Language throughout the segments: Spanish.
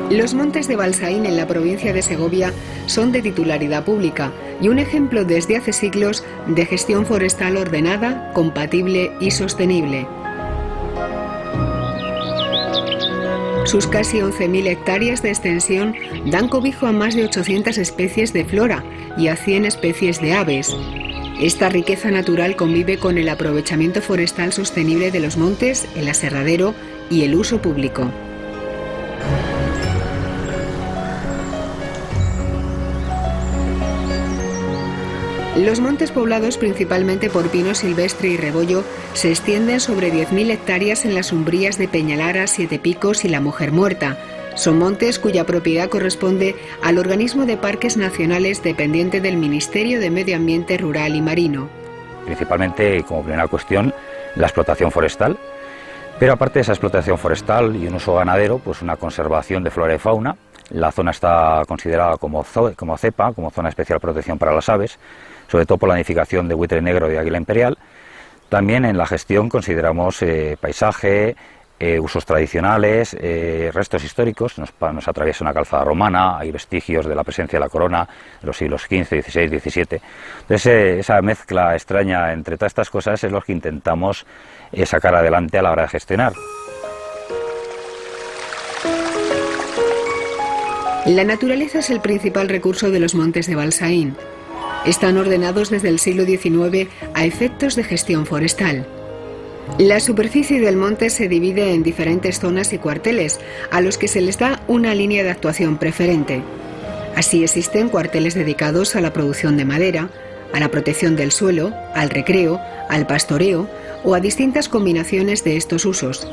Los montes de Balsaín en la provincia de Segovia son de titularidad pública y un ejemplo desde hace siglos de gestión forestal ordenada, compatible y sostenible. Sus casi 11.000 hectáreas de extensión dan cobijo a más de 800 especies de flora y a 100 especies de aves. Esta riqueza natural convive con el aprovechamiento forestal sostenible de los montes, el aserradero y el uso público. Los montes poblados principalmente por pino silvestre y rebollo se extienden sobre 10.000 hectáreas en las umbrías de Peñalara, Siete Picos y La Mujer Muerta. Son montes cuya propiedad corresponde al organismo de parques nacionales dependiente del Ministerio de Medio Ambiente Rural y Marino. Principalmente, como primera cuestión, la explotación forestal, pero aparte de esa explotación forestal y un uso ganadero, pues una conservación de flora y fauna. La zona está considerada como cepa, como zona de especial protección para las aves, sobre todo por la nidificación de buitre negro y águila imperial. También en la gestión consideramos paisaje, usos tradicionales, restos históricos. Nos atraviesa una calzada romana, hay vestigios de la presencia de la corona de los siglos XV, XVI, XVII. Entonces esa mezcla extraña entre todas estas cosas es lo que intentamos sacar adelante a la hora de gestionar. La naturaleza es el principal recurso de los montes de Balsaín. Están ordenados desde el siglo XIX a efectos de gestión forestal. La superficie del monte se divide en diferentes zonas y cuarteles, a los que se les da una línea de actuación preferente. Así existen cuarteles dedicados a la producción de madera, a la protección del suelo, al recreo, al pastoreo o a distintas combinaciones de estos usos.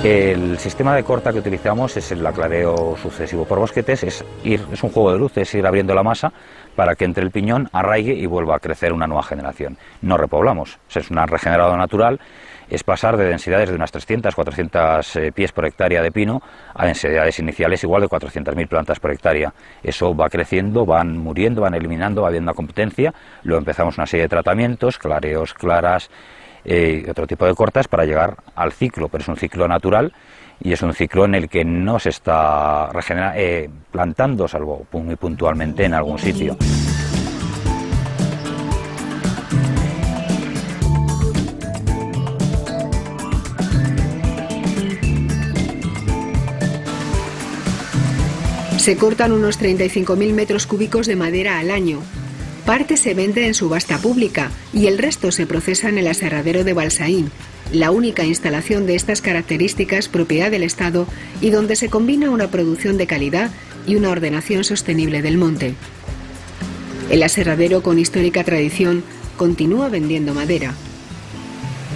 El sistema de corta que utilizamos es el aclareo sucesivo por bosquetes, es un juego de luces, ir abriendo la masa para que entre el piñón, arraigue y vuelva a crecer una nueva generación. No repoblamos, es un regenerado natural, es pasar de densidades de unas 300, 400 pies por hectárea de pino a densidades iniciales igual de 400.000 plantas por hectárea. Eso va creciendo, van muriendo, van eliminando, va habiendo competencia, luego empezamos una serie de tratamientos, clareos, claras, otro tipo de cortas para llegar al ciclo, pero es un ciclo natural y es un ciclo en el que no se está plantando, salvo muy puntualmente en algún sitio. Se cortan unos 35.000 metros cúbicos de madera al año. Parte se vende en subasta pública y el resto se procesa en el aserradero de Balsaín, la única instalación de estas características propiedad del Estado y donde se combina una producción de calidad y una ordenación sostenible del monte. El aserradero, con histórica tradición, continúa vendiendo madera.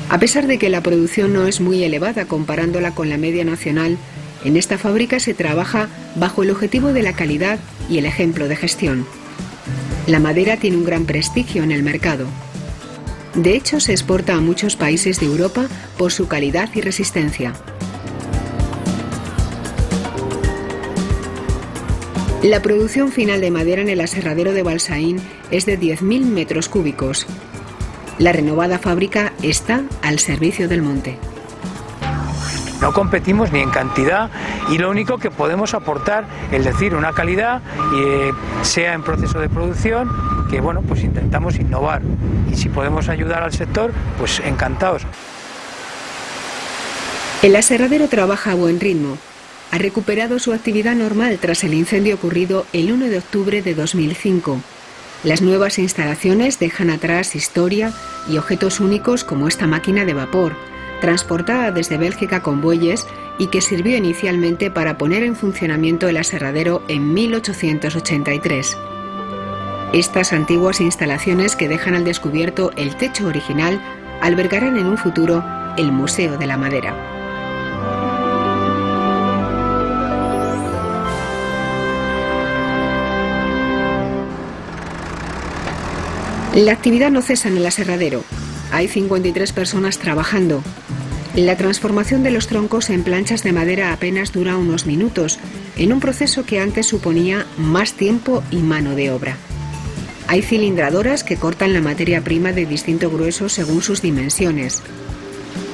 A pesar de que la producción no es muy elevada comparándola con la media nacional, en esta fábrica se trabaja bajo el objetivo de la calidad y el ejemplo de gestión. La madera tiene un gran prestigio en el mercado. De hecho, se exporta a muchos países de Europa por su calidad y resistencia. La producción final de madera en el aserradero de Balsaín es de 10.000 metros cúbicos. La renovada fábrica está al servicio del monte. No competimos ni en cantidad y lo único que podemos aportar es decir una calidad, sea en proceso de producción, que bueno, pues intentamos innovar y si podemos ayudar al sector, pues encantados. El aserradero trabaja a buen ritmo. Ha recuperado su actividad normal tras el incendio ocurrido el 1 de octubre de 2005. Las nuevas instalaciones dejan atrás historia y objetos únicos como esta máquina de vapor, transportada desde Bélgica con bueyes y que sirvió inicialmente para poner en funcionamiento el aserradero en 1883. Estas antiguas instalaciones que dejan al descubierto el techo original albergarán en un futuro el Museo de la Madera. La actividad no cesa en el aserradero. Hay 53 personas trabajando. La transformación de los troncos en planchas de madera apenas dura unos minutos, en un proceso que antes suponía más tiempo y mano de obra. Hay cilindradoras que cortan la materia prima de distinto grueso según sus dimensiones.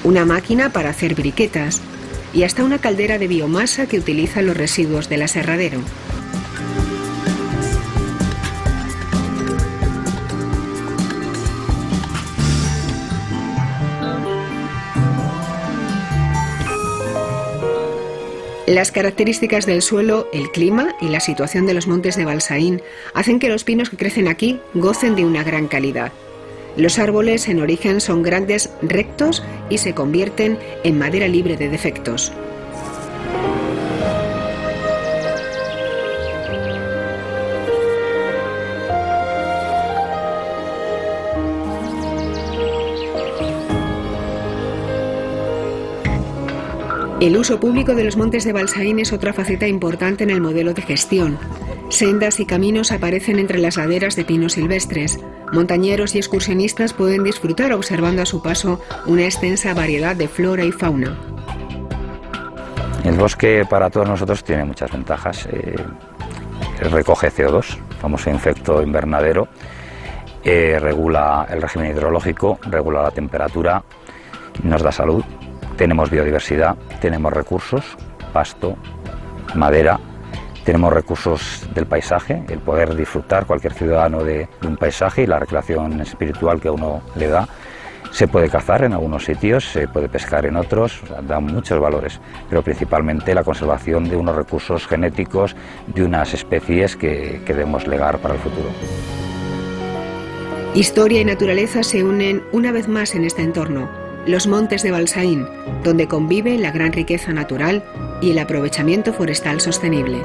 Una máquina para hacer briquetas y hasta una caldera de biomasa que utiliza los residuos del aserradero. Las características del suelo, el clima y la situación de los montes de Balsaín hacen que los pinos que crecen aquí gocen de una gran calidad. Los árboles en origen son grandes, rectos y se convierten en madera libre de defectos. El uso público de los montes de Balsaín es otra faceta importante en el modelo de gestión. Sendas y caminos aparecen entre las laderas de pinos silvestres. Montañeros y excursionistas pueden disfrutar observando a su paso una extensa variedad de flora y fauna. El bosque para todos nosotros tiene muchas ventajas. Recoge CO2, famoso efecto invernadero, regula el régimen hidrológico, regula la temperatura, nos da salud. Tenemos biodiversidad, tenemos recursos, pasto, madera, tenemos recursos del paisaje, el poder disfrutar cualquier ciudadano de un paisaje y la recreación espiritual que a uno le da. Se puede cazar en algunos sitios, se puede pescar en otros, da muchos valores, pero principalmente la conservación de unos recursos genéticos, de unas especies que debemos legar para el futuro. Historia y naturaleza se unen una vez más en este entorno. Los montes de Balsaín, donde convive la gran riqueza natural y el aprovechamiento forestal sostenible.